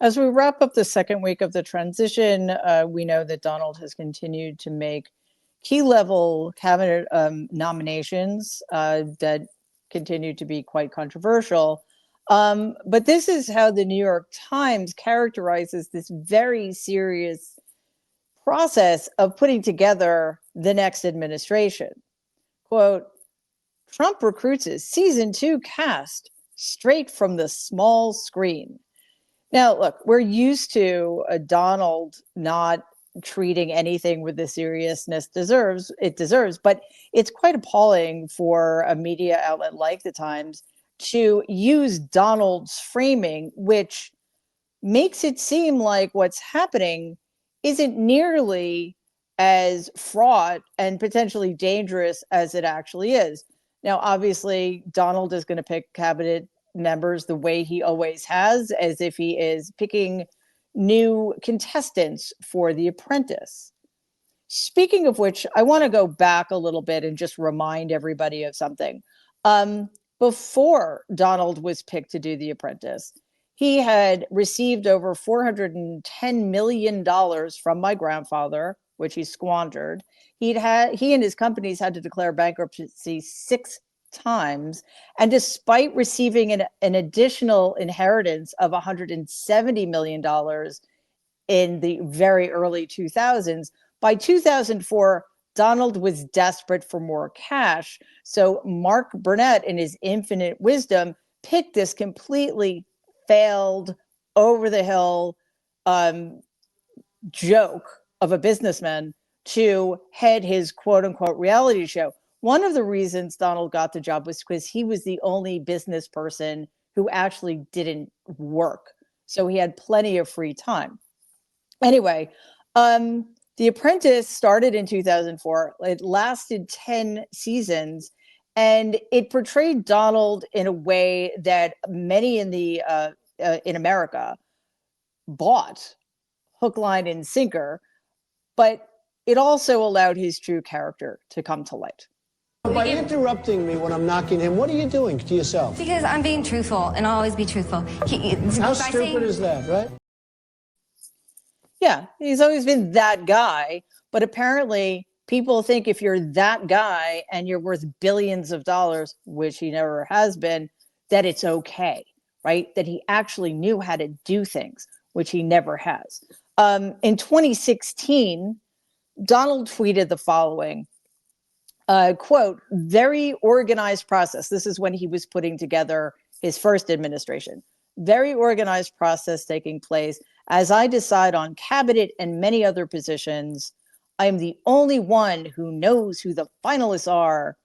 As we wrap up the second week of the transition, we know that Donald has continued to make key level cabinet nominations that continue to be quite controversial. But this is how the New York Times characterizes this very serious process of putting together the next administration. Quote, Trump recruits his season 2 cast straight from the small screen. Now, look, we're used to Donald not treating anything with the seriousness it deserves, but it's quite appalling for a media outlet like the Times to use Donald's framing, which makes it seem like what's happening isn't nearly as fraught and potentially dangerous as it actually is. Now, obviously, Donald is going to pick cabinet members the way he always has, as if he is picking new contestants for The Apprentice. Speaking of which, I want to go back a little bit and just remind everybody of something. Before Donald was picked to do The Apprentice, he had received over $410 million from my grandfather, which he squandered. He and his companies had to declare bankruptcy 6 times. And despite receiving an additional inheritance of $170 million in the very early 2000s, by 2004, Donald was desperate for more cash. So Mark Burnett, in his infinite wisdom, picked this completely failed, over the hill joke of a businessman to head his quote unquote reality show. One of the reasons Donald got the job was because he was the only business person who actually didn't work. So he had plenty of free time. Anyway, The Apprentice started in 2004. It lasted 10 seasons. And it portrayed Donald in a way that many in America bought hook, line, and sinker, but it also allowed his true character to come to light. By interrupting me when I'm knocking him, what are you doing to yourself? Because I'm being truthful, and I'll always be truthful. How stupid is that, right? Yeah, he's always been that guy, but apparently people think if you're that guy and you're worth billions of dollars, which he never has been, that it's okay, right? That he actually knew how to do things, which he never has. In 2016, Donald tweeted the following, quote, very organized process. This is when he was putting together his first administration. Very organized process taking place. As I decide on cabinet and many other positions, I am the only one who knows who the finalists are,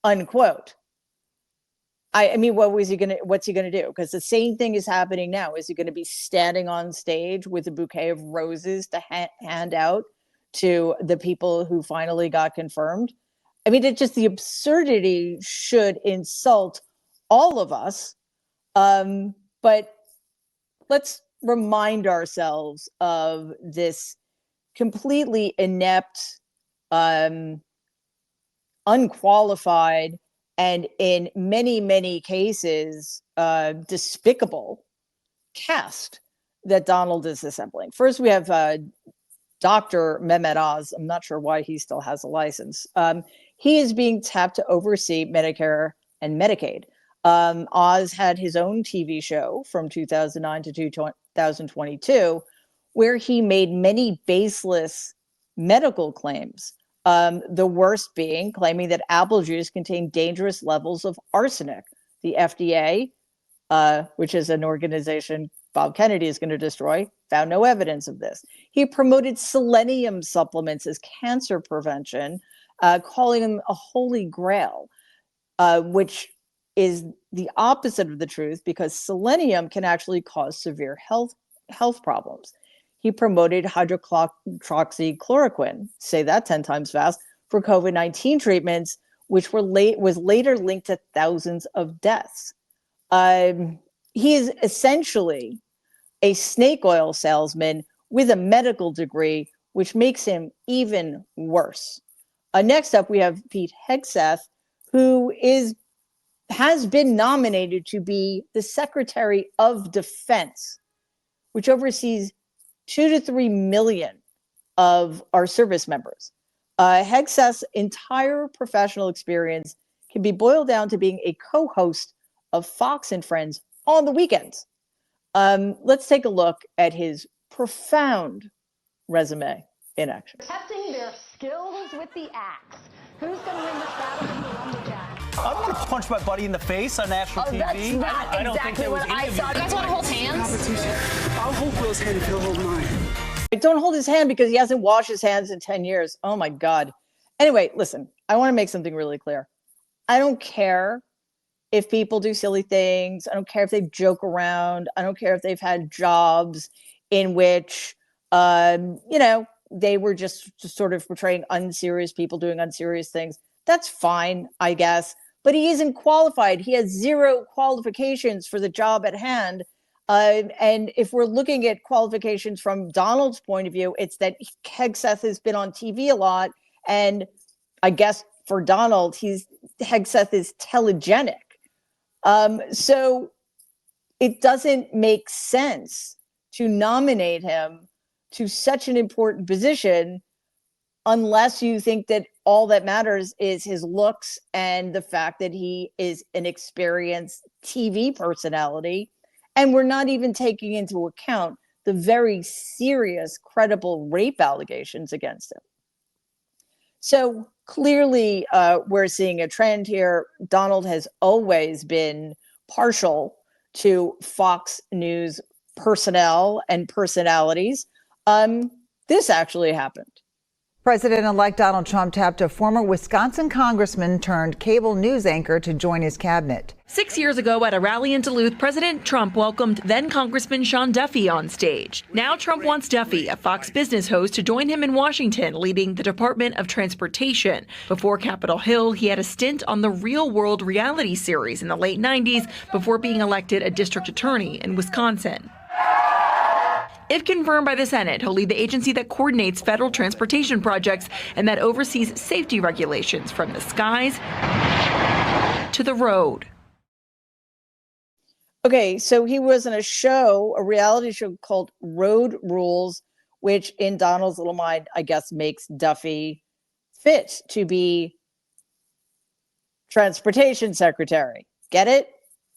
unquote. I mean, what's he gonna do? Because the same thing is happening now. Is he going to be standing on stage with a bouquet of roses to hand out to the people who finally got confirmed? I mean, the absurdity should insult all of us. But let's remind ourselves of this completely inept, unqualified, and in many, many cases, despicable cast that Donald is assembling. First, we have Dr. Mehmet Oz. I'm not sure why he still has a license. He is being tapped to oversee Medicare and Medicaid. Oz had his own TV show from 2009 to 2022, where he made many baseless medical claims. The worst being claiming that apple juice contained dangerous levels of arsenic. The FDA, which is an organization Bob Kennedy is going to destroy, found no evidence of this. He promoted selenium supplements as cancer prevention, calling them a holy grail, which is the opposite of the truth because selenium can actually cause severe health problems. He promoted hydroxychloroquine, say that 10 times fast, for COVID-19 treatments, which was later linked to thousands of deaths. He is essentially a snake oil salesman with a medical degree, which makes him even worse. Next up, we have Pete Hegseth, who has been nominated to be the Secretary of Defense, which oversees 2 to 3 million of our service members. Hegseth's entire professional experience can be boiled down to being a co-host of Fox and Friends on the weekends. Let's take a look at his profound resume in action. Testing their skills with the axe. Who's going to win this battle in the lumberjack? I don't want to punch my buddy in the face on national TV. That's not I don't think exactly there was what I any saw. You guys want to hold hands? I'll hold Will's hand if he'll hold mine. Don't hold his hand because he hasn't washed his hands in 10 years. Oh my God. Anyway, listen, I want to make something really clear. I don't care if people do silly things. I don't care if they joke around. I don't care if they've had jobs in which, they were just sort of portraying unserious people doing unserious things. That's fine, I guess. But he isn't qualified. He has zero qualifications for the job at hand. And if we're looking at qualifications from Donald's point of view, it's that Hegseth has been on TV a lot. And I guess for Donald, Hegseth is telegenic. So it doesn't make sense to nominate him to such an important position unless you think that all that matters is his looks and the fact that he is an experienced TV personality. And we're not even taking into account the very serious, credible rape allegations against him. So clearly, we're seeing a trend here. Donald has always been partial to Fox News personnel and personalities. This actually happened. President-elect Donald Trump tapped a former Wisconsin congressman turned cable news anchor to join his cabinet. 6 years ago at a rally in Duluth, President Trump welcomed then Congressman Sean Duffy on stage. Now Trump wants Duffy, a Fox Business host, to join him in Washington, leading the Department of Transportation. Before Capitol Hill, he had a stint on the Real World reality series in the late 90s before being elected a district attorney in Wisconsin. If confirmed by the Senate, he'll lead the agency that coordinates federal transportation projects and that oversees safety regulations from the skies to the road. Okay, so he was in a reality show called Road Rules, which in Donald's little mind, I guess, makes Duffy fit to be transportation secretary. Get it?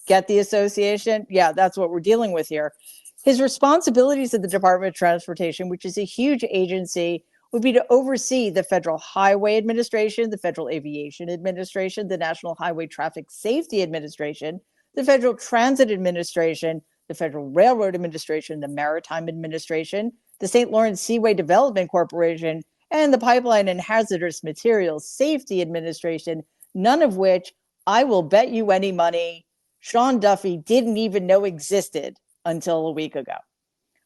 Get the association? Yeah, that's what we're dealing with here. His responsibilities at the Department of Transportation, which is a huge agency, would be to oversee the Federal Highway Administration, the Federal Aviation Administration, the National Highway Traffic Safety Administration, the Federal Transit Administration, the Federal Railroad Administration, the Maritime Administration, the St. Lawrence Seaway Development Corporation, and the Pipeline and Hazardous Materials Safety Administration, none of which, I will bet you any money, Sean Duffy didn't even know existed until a week ago.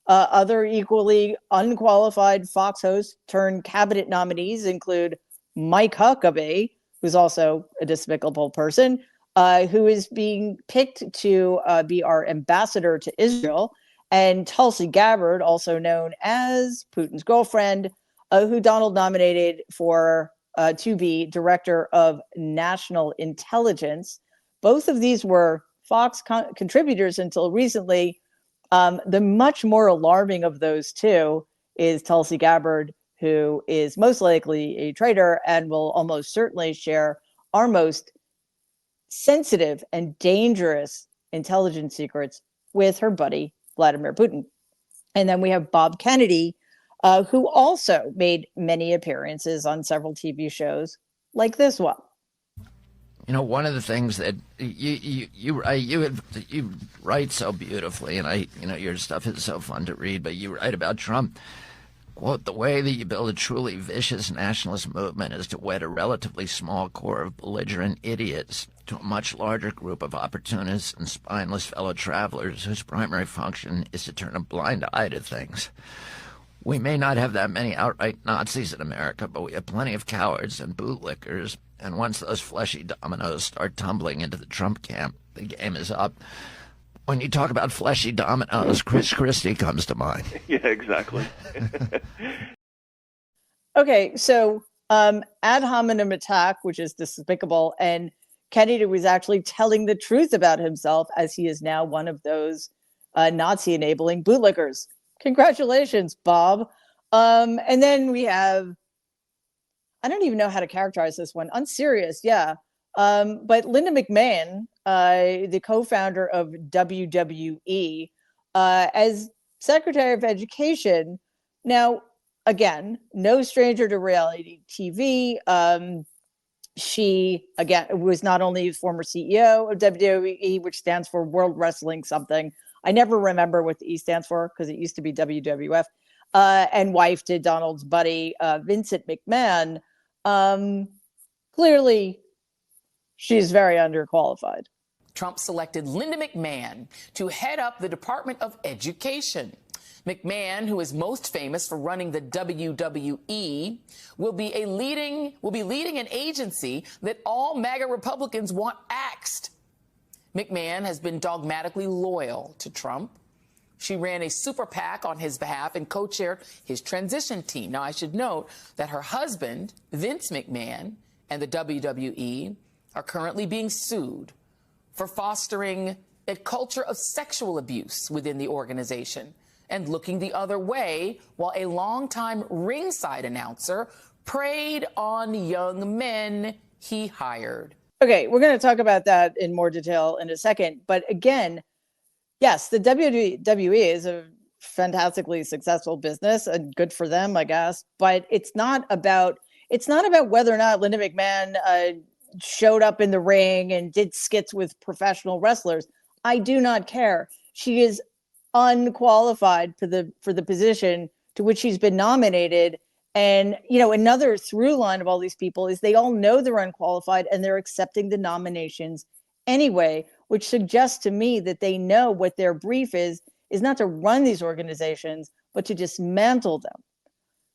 Other equally unqualified Fox hosts turned cabinet nominees include Mike Huckabee, who's also a despicable person, who is being picked to be our ambassador to Israel, and Tulsi Gabbard, also known as Putin's girlfriend, who Donald nominated to be director of national intelligence. Both of these were Fox contributors until recently. The much more alarming of those two is Tulsi Gabbard, who is most likely a traitor and will almost certainly share our most sensitive and dangerous intelligence secrets with her buddy, Vladimir Putin. And then we have Bob Kennedy, who also made many appearances on several TV shows like this one. You know, one of the things that you write so beautifully, and your stuff is so fun to read, but you write about Trump, quote, the way that you build a truly vicious nationalist movement is to wed a relatively small core of belligerent idiots to a much larger group of opportunists and spineless fellow travelers whose primary function is to turn a blind eye to things. We may not have that many outright Nazis in America, but we have plenty of cowards and bootlickers. And once those fleshy dominoes start tumbling into the Trump camp, the game is up. When you talk about fleshy dominoes, Chris Christie comes to mind. Yeah, exactly. Okay, so ad hominem attack, which is despicable, and Kennedy was actually telling the truth about himself, as he is now one of those Nazi enabling bootlickers. Congratulations, Bob. And then we have, I don't even know how to characterize this one. Unserious, yeah. But Linda McMahon, the co-founder of WWE, as Secretary of Education. Now, again, no stranger to reality TV. She, again, was not only former CEO of WWE, which stands for World Wrestling something. I never remember what the E stands for because it used to be WWF, and wife to Donald's buddy, Vincent McMahon. Clearly, she's very underqualified. Trump selected Linda McMahon to head up the Department of Education. McMahon, who is most famous for running the WWE, will be leading an agency that all MAGA Republicans want axed. McMahon has been dogmatically loyal to Trump. She ran a super PAC on his behalf and co-chaired his transition team. Now, I should note that her husband, Vince McMahon, and the WWE are currently being sued for fostering a culture of sexual abuse within the organization and looking the other way while a longtime ringside announcer preyed on young men he hired. Okay, we're going to talk about that in more detail in a second. But again, yes, the WWE is a fantastically successful business and good for them, I guess. But it's not about whether or not Linda McMahon showed up in the ring and did skits with professional wrestlers. I do not care. She is unqualified for the position to which she's been nominated. And, you know, another through line of all these people is they all know they're unqualified and they're accepting the nominations anyway, which suggests to me that they know what their brief is not to run these organizations, but to dismantle them.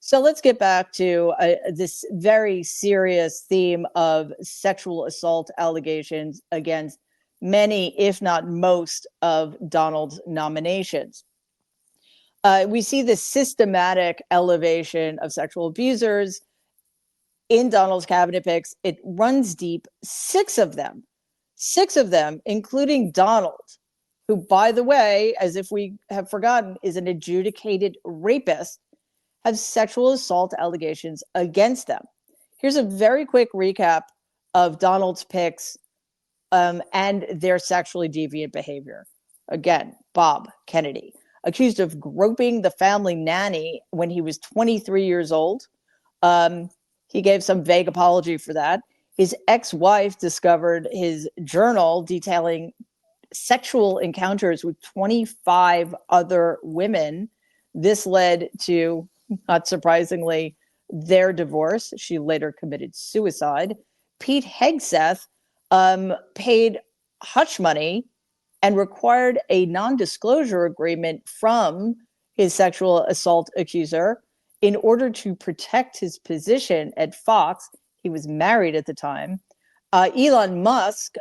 So let's get back to this very serious theme of sexual assault allegations against many, if not most, of Donald's nominations. We see the systematic elevation of sexual abusers in Donald's cabinet picks. It runs deep. Six of them, including Donald, who, by the way, as if we have forgotten, is an adjudicated rapist, have sexual assault allegations against them. Here's a very quick recap of Donald's picks and their sexually deviant behavior. Again, Bob Kennedy, accused of groping the family nanny when he was 23 years old. He gave some vague apology for that. His ex-wife discovered his journal detailing sexual encounters with 25 other women. This led to, not surprisingly, their divorce. She later committed suicide. Pete Hegseth paid hush money and required a non-disclosure agreement from his sexual assault accuser in order to protect his position at Fox. He was married at the time. Elon Musk,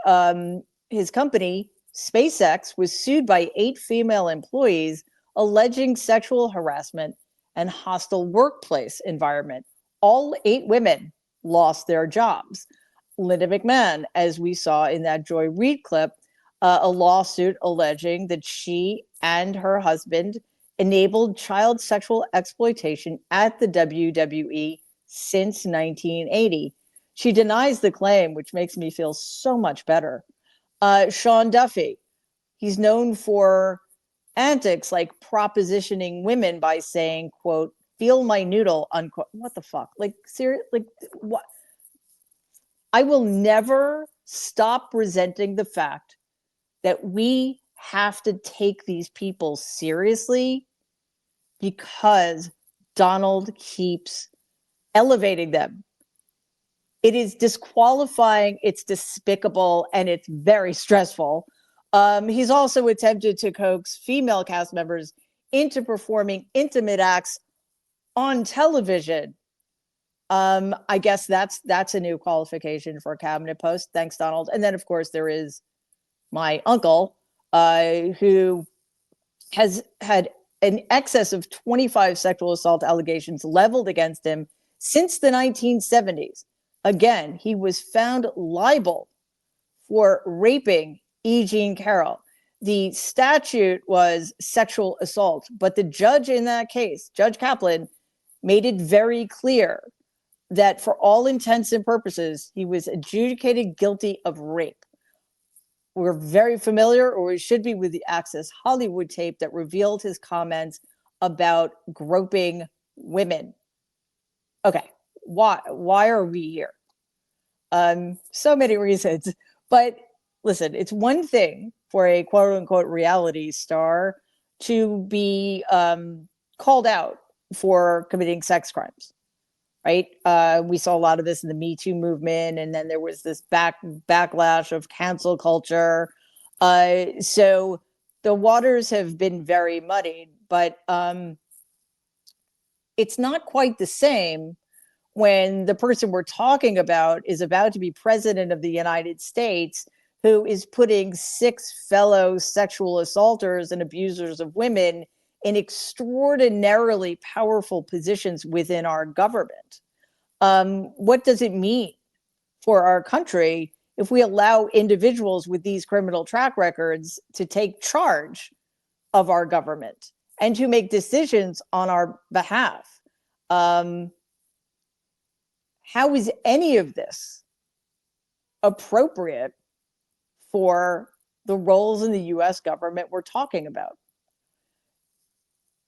his company, SpaceX, was sued by 8 female employees alleging sexual harassment and hostile workplace environment. All 8 women lost their jobs. Linda McMahon, as we saw in that Joy Reid clip, a lawsuit alleging that she and her husband enabled child sexual exploitation at the WWE since 1980. She denies the claim, which makes me feel so much better. Sean Duffy, he's known for antics like propositioning women by saying, quote, "Feel my noodle," unquote. What the fuck? Like, serious? Like, what? I will never stop resenting the fact that we have to take these people seriously because Donald keeps elevating them. It is disqualifying, it's despicable, and it's very stressful. He's also attempted to coax female cast members into performing intimate acts on television. I guess that's a new qualification for a cabinet post. Thanks, Donald. And then, of course, there is my uncle, who has had an excess of 25 sexual assault allegations leveled against him since the 1970s. Again, he was found liable for raping E. Jean Carroll. The statute was sexual assault, but the judge in that case, Judge Kaplan, made it very clear that for all intents and purposes, he was adjudicated guilty of rape. We're very familiar, or we should be, with the Access Hollywood tape that revealed his comments about groping women. Okay, why are we here? So many reasons, but listen, it's one thing for a quote unquote reality star to be called out for committing sex crimes, right? We saw a lot of this in the Me Too movement, and then there was this backlash of cancel culture. So the waters have been very muddied, but it's not quite the same when the person we're talking about is about to be president of the United States, who is putting 6 fellow sexual assaulters and abusers of women in extraordinarily powerful positions within our government. What does it mean for our country if we allow individuals with these criminal track records to take charge of our government and to make decisions on our behalf? How is any of this appropriate for the roles in the US government we're talking about?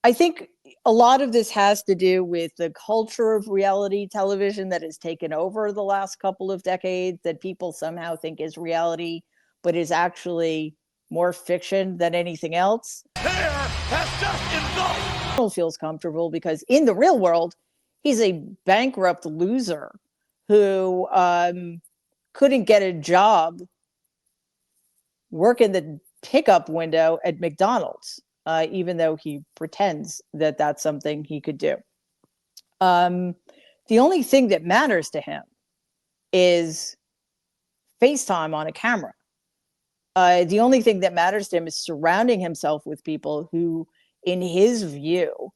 I think a lot of this has to do with the culture of reality television that has taken over the last couple of decades, that people somehow think is reality, but is actually more fiction than anything else. Feels comfortable because in the real world, he's a bankrupt loser who couldn't get a job working the pickup window at McDonald's, even though he pretends that that's something he could do. The only thing that matters to him is FaceTime on a camera. The only thing that matters to him is surrounding himself with people who, in his view,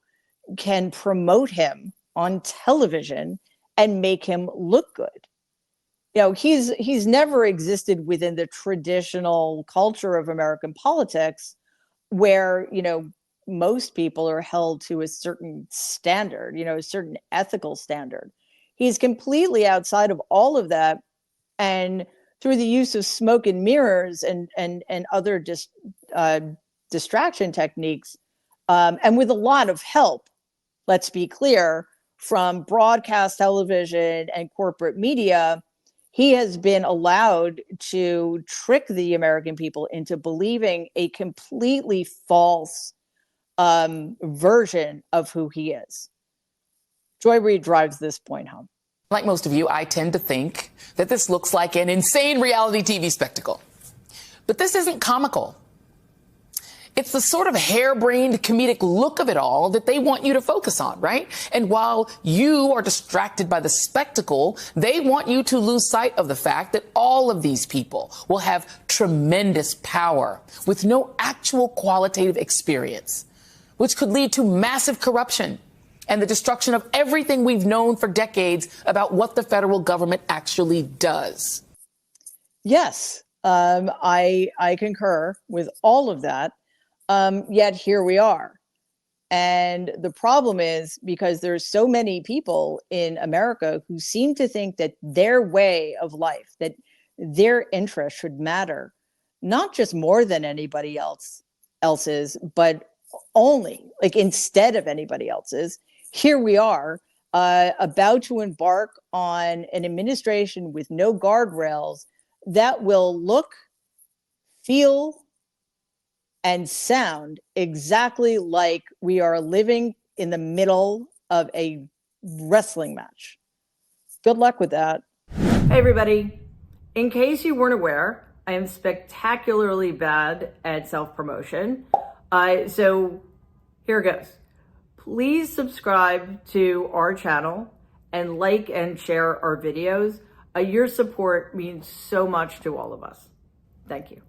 can promote him on television and make him look good. You know, he's never existed within the traditional culture of American politics where, you know, most people are held to a certain standard, you know, a certain ethical standard. He's completely outside of all of that. And through the use of smoke and mirrors and other distraction techniques, and with a lot of help, let's be clear, from broadcast television and corporate media, he has been allowed to trick the American people into believing a completely false version of who he is. Joy Reid drives this point home. Like most of you, I tend to think that this looks like an insane reality TV spectacle. But this isn't comical. It's the sort of harebrained comedic look of it all that they want you to focus on, right? And while you are distracted by the spectacle, they want you to lose sight of the fact that all of these people will have tremendous power with no actual qualitative experience, which could lead to massive corruption and the destruction of everything we've known for decades about what the federal government actually does. Yes, I concur with all of that. Yet here we are. And the problem is because there's so many people in America who seem to think that their way of life, that their interests should matter, not just more than anybody else's, but only, like, instead of anybody else's. Here we are about to embark on an administration with no guardrails that will look, feel, and sound exactly like we are living in the middle of a wrestling match. Good luck with that. Hey everybody, in case you weren't aware, I am spectacularly bad at self-promotion. So here goes. Please subscribe to our channel and like and share our videos. Your support means so much to all of us. Thank you.